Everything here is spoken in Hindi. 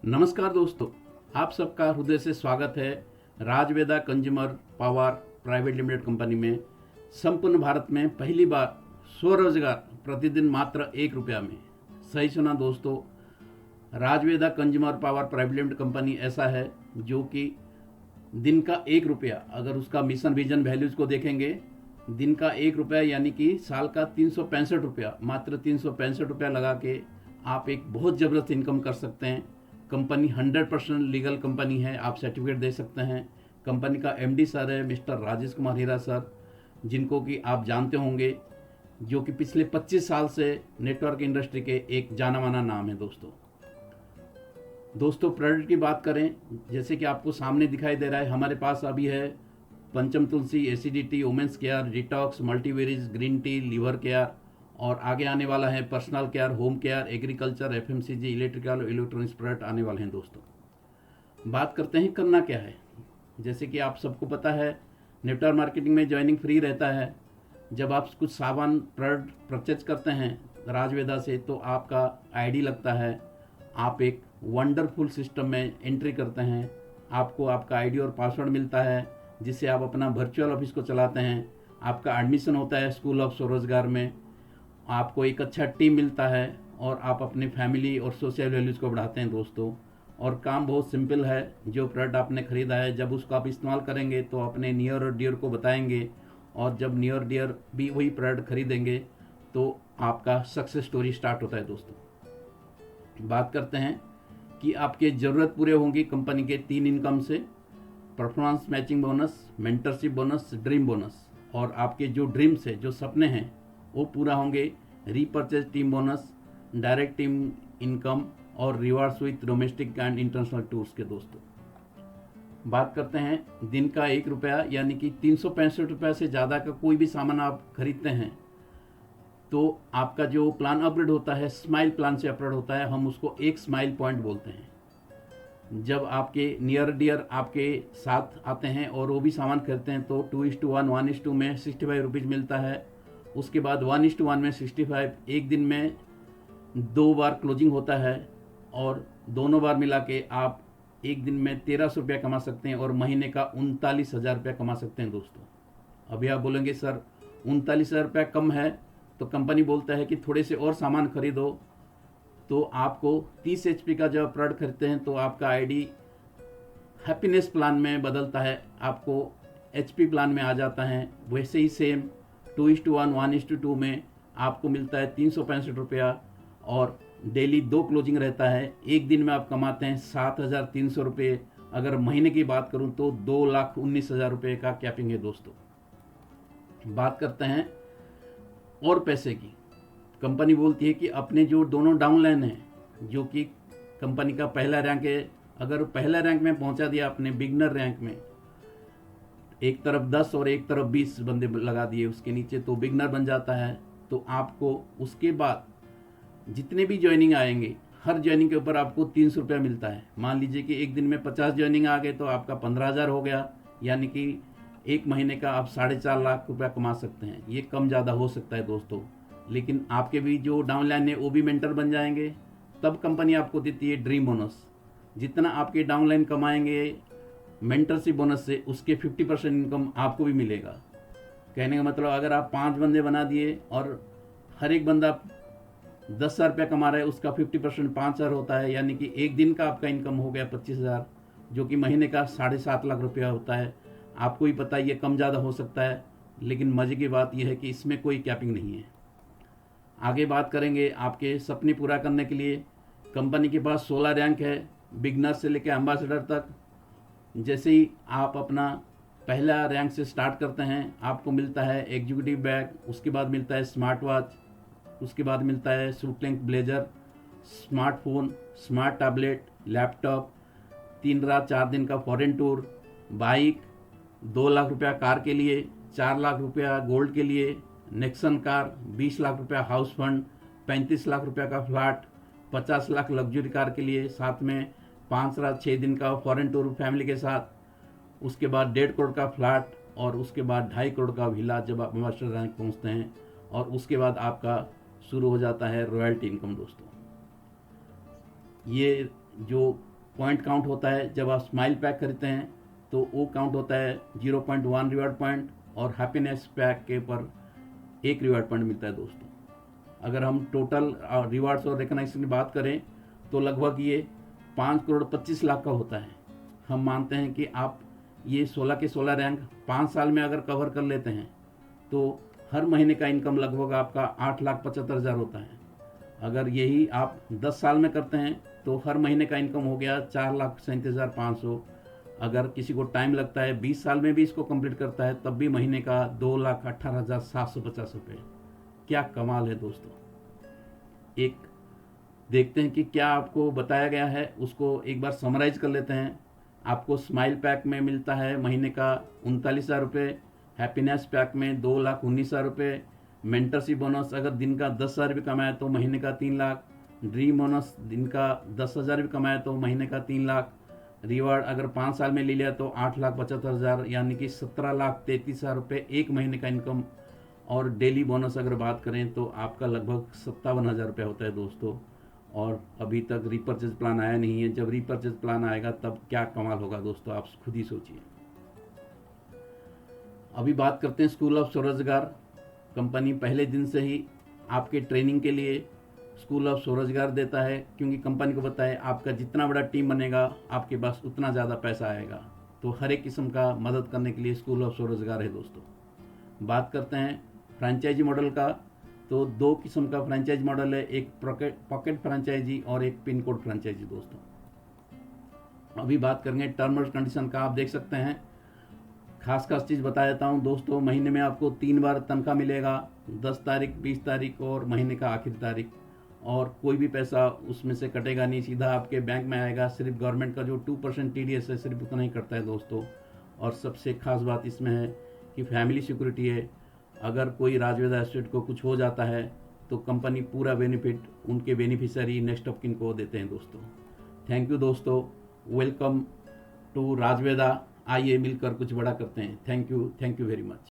नमस्कार दोस्तों, आप सबका हृदय से स्वागत है Rajveda consumer power private limited company में। संपूर्ण भारत में पहली बार स्वरोजगार प्रतिदिन मात्र 1 रुपया में। सही सुना दोस्तों, Rajveda consumer power private limited company ऐसा है जो कि दिन का 1 रुपया, अगर उसका मिशन विजन वैल्यूज को देखेंगे, दिन का 1 रुपया यानी कि साल का 365 रुपया, मात्र 365 रुपया लगा के आप एक बहुत ज़बरदस्त इनकम कर सकते हैं। कंपनी 100% लीगल कंपनी है, आप सर्टिफिकेट दे सकते हैं। कंपनी का एमडी सर है मिस्टर राजेश कुमार हीरा सर, जिनको कि आप जानते होंगे, जो कि पिछले 25 साल से नेटवर्क इंडस्ट्री के एक जाना माना नाम है। दोस्तों प्रोडक्ट की बात करें, जैसे कि आपको सामने दिखाई दे रहा है, हमारे पास अभी है Pancham Tulsi, acidity, women's care, detox, मल्टीवेरीज, ग्रीन टी, लीवर केयर, और आगे आने वाला है personal care, home care, agriculture, FMCG, electrical, electronics product आने वाले हैं। दोस्तों बात करते हैं करना क्या है। जैसे कि आप सबको पता है, नेटवर्क मार्केटिंग में ज्वाइनिंग फ्री रहता है। जब आप कुछ सामान प्रोडक्ट परचेज करते हैं राजवेदा से, तो आपका आईडी लगता है, आप एक वंडरफुल सिस्टम में एंट्री करते हैं, आपको आपका आईडी और पासवर्ड मिलता है, जिससे आप अपना वर्चुअल ऑफिस को चलाते हैं। आपका एडमिशन होता है स्कूल ऑफ स्वरोजगार में, आपको एक अच्छा टीम मिलता है, और आप अपने फैमिली और सोशल वैल्यूज़ को बढ़ाते हैं दोस्तों। और काम बहुत सिंपल है। जो प्रोडक्ट आपने ख़रीदा है, जब उसको आप इस्तेमाल करेंगे तो अपने नियर और डियर को बताएंगे, और जब नियर डियर भी वही प्रोडक्ट खरीदेंगे तो आपका सक्सेस स्टोरी स्टार्ट होता है। दोस्तों बात करते हैं कि आपके ज़रूरत पूरे होंगी कंपनी के 3 इनकम से: performance matching bonus, mentorship bonus, dream bonus. और आपके जो ड्रीम्स है, जो सपने हैं, वो पूरा होंगे repurchase team bonus, direct team income, और rewards with domestic and international tours के। दोस्तों बात करते हैं दिन का 1 रुपया यानी कि 365 रुपया से ज़्यादा का कोई भी सामान आप खरीदते हैं तो आपका जो प्लान अपग्रेड होता है, स्माइल प्लान से अपग्रेड होता है। हम उसको एक स्माइल पॉइंट बोलते हैं। जब आपके नियर डियर आपके साथ आते हैं और वो भी सामान खरीदते हैं तो 2:1, 1:2 में 65 रुपीज़ मिलता है। उसके बाद 1:1 में 65, एक दिन में 2 बार क्लोजिंग होता है, और दोनों बार मिला के आप एक दिन में 1300 रुपया कमा सकते हैं, और महीने का 39,000 रुपया कमा सकते हैं। दोस्तों अभी आप बोलेंगे सर 39,000 रुपया कम है, तो कंपनी बोलता है कि थोड़े से और सामान खरीदो। तो आपको 30 HP का जब प्रोडक्ट खरीदते हैं तो आपका आईडी हैप्पीनेस प्लान में बदलता है, आपको HP प्लान में आ जाता है। वैसे ही सेम 2:1, 1:2 में आपको मिलता है 365 रुपया, और डेली 2 क्लोजिंग रहता है। एक दिन में आप कमाते हैं 7,300 रुपये। अगर महीने की बात करूं तो 2,19,000 रुपये का कैपिंग है। दोस्तों बात करते हैं और पैसे की। कंपनी बोलती है कि अपने जो दोनों डाउनलाइन हैं, जो कि कंपनी का पहला रैंक है, अगर पहला रैंक में पहुंचा दिया आपने, बिगनर रैंक में एक तरफ 10 और एक तरफ 20 बंदे लगा दिए उसके नीचे, तो बिगनर बन जाता है। तो आपको उसके बाद जितने भी ज्वाइनिंग आएंगे, हर ज्वाइनिंग के ऊपर आपको 300 रुपया मिलता है। मान लीजिए कि एक दिन में 50 ज्वाइनिंग आ गए तो आपका 15,000 हो गया, यानी कि एक महीने का आप 4.5 लाख रुपया कमा सकते हैं। ये कम ज़्यादा हो सकता है दोस्तों, लेकिन आपके भी जो डाउनलाइन है वो भी मेंटर बन जाएंगे। तब कंपनी आपको देती है ड्रीम बोनस। जितना आपके डाउनलाइन कमाएंगे मेंटरशिप बोनस से, उसके 50% इनकम आपको भी मिलेगा। कहने का मतलब, अगर आप 5 बंदे बना दिए और हर एक बंदा 10,000 रुपया कमा रहा है, उसका 50% 5,000 होता है, यानी कि एक दिन का आपका इनकम हो गया 25,000, जो कि महीने का 7.5 लाख रुपया होता है। आपको ही पता है ये कम ज़्यादा हो सकता है, लेकिन मज़े की बात यह है कि इसमें कोई कैपिंग नहीं है। आगे बात करेंगे आपके सपने पूरा करने के लिए। कंपनी के पास 16 रैंक है, बिगनर से लेकर एम्बेसडर तक। जैसे ही आप अपना पहला रैंक से स्टार्ट करते हैं, आपको मिलता है एग्जीक्यूटिव बैग, उसके बाद मिलता है स्मार्ट वॉच, उसके बाद मिलता है suit length blazer, smartphone, smart tablet, laptop, 3 रात 4 दिन का फॉरेन टूर, बाइक, 2 लाख रुपया कार के लिए, 4 लाख रुपया गोल्ड के लिए, नेक्सन कार, 20 लाख रुपया हाउस फंड, 35 लाख रुपया का फ्लैट, 50 लाख लग्जरी कार के लिए, साथ में 5 रात 6 दिन का फॉरेन टूर फैमिली के साथ, उसके बाद 1.5 करोड़ का फ्लैट, और उसके बाद 2.5 करोड़ का विला जब आप मास्टर रैंक पहुंचते हैं। और उसके बाद आपका शुरू हो जाता है रॉयल्टी इनकम। दोस्तों ये जो पॉइंट काउंट होता है। जब आप स्माइल पैक खरीदते हैं तो वो काउंट होता है 0.1 रिवार्ड पॉइंट, और हैप्पीनेस पैक के पर 1 रिवार्ड पॉइंट मिलता है दोस्तों। अगर हम टोटल रिवार्ड्स और रिकग्निशन की बात करें तो लगभग ये 5 करोड़ 25 लाख का होता है। हम मानते हैं कि आप ये 16 के 16 रैंक 5 साल में अगर कवर कर लेते हैं तो हर महीने का इनकम लगभग आपका 8,75,000 होता है। अगर यही आप 10 साल में करते हैं तो हर महीने का इनकम हो गया 4,37,500। अगर किसी को टाइम लगता है 20 साल में भी इसको कंप्लीट करता है तब भी महीने का 2,18,750 रुपये। क्या कमाल है दोस्तों। एक देखते हैं कि क्या आपको बताया गया है, उसको एक बार समराइज कर लेते हैं। आपको स्माइल पैक में मिलता है महीने का 39,000 रुपये, हैप्पीनेस पैक में 2,19,000 रुपये, मेंटरशिप बोनस अगर दिन का 10,000 भी कमाए तो महीने का 3 लाख, ड्रीम बोनस दिन का 10,000 भी कमाए तो महीने का 3 लाख, रिवार्ड अगर 5 साल में ले लिया तो 8,75,000 यानी कि 17,33,000 रुपये एक महीने का इनकम। और डेली बोनस अगर बात करें तो आपका लगभग 57,000 रुपये होता है दोस्तों। और अभी तक रीपर्चेज प्लान आया नहीं है। जब रीपर्चेज प्लान आएगा तब क्या कमाल होगा दोस्तों, आप खुद ही सोचिए। अभी बात करते हैं स्कूल ऑफ स्वरोजगार। कंपनी पहले दिन से ही आपके ट्रेनिंग के लिए स्कूल ऑफ स्वरोजगार देता है, क्योंकि कंपनी को पता है आपका जितना बड़ा टीम बनेगा आपके पास उतना ज़्यादा पैसा आएगा। तो हर एक किस्म का मदद करने के लिए स्कूल ऑफ स्वरोजगार है दोस्तों। बात करते हैं फ्रेंचाइजी मॉडल का, तो 2 किस्म का फ्रेंचाइज मॉडल है, एक पॉकेट फ्रेंचाइजी और एक पिन कोड फ्रेंचाइजी दोस्तों। अभी बात करेंगे टर्म और कंडीशन का। आप देख सकते हैं, खास चीज़ बता देता हूँ दोस्तों, महीने में आपको 3 बार तनख्वाह मिलेगा, 10 तारीख, 20 तारीख और महीने का आखिरी तारीख। और कोई भी पैसा उसमें से कटेगा नहीं, सीधा आपके बैंक में आएगा। सिर्फ गवर्नमेंट का जो 2% TDS है सिर्फ उतना ही कटता है दोस्तों। और सबसे खास बात इसमें है कि फैमिली सिक्योरिटी है। अगर कोई राजवेदा एस्टेट को कुछ हो जाता है तो कंपनी पूरा बेनिफिट उनके बेनिफिशियरी नेक्स्ट ऑफ किन को देते हैं दोस्तों। थैंक यू दोस्तों, वेलकम टू राजवेदा। आइए मिलकर कुछ बड़ा करते हैं। Thank you very much.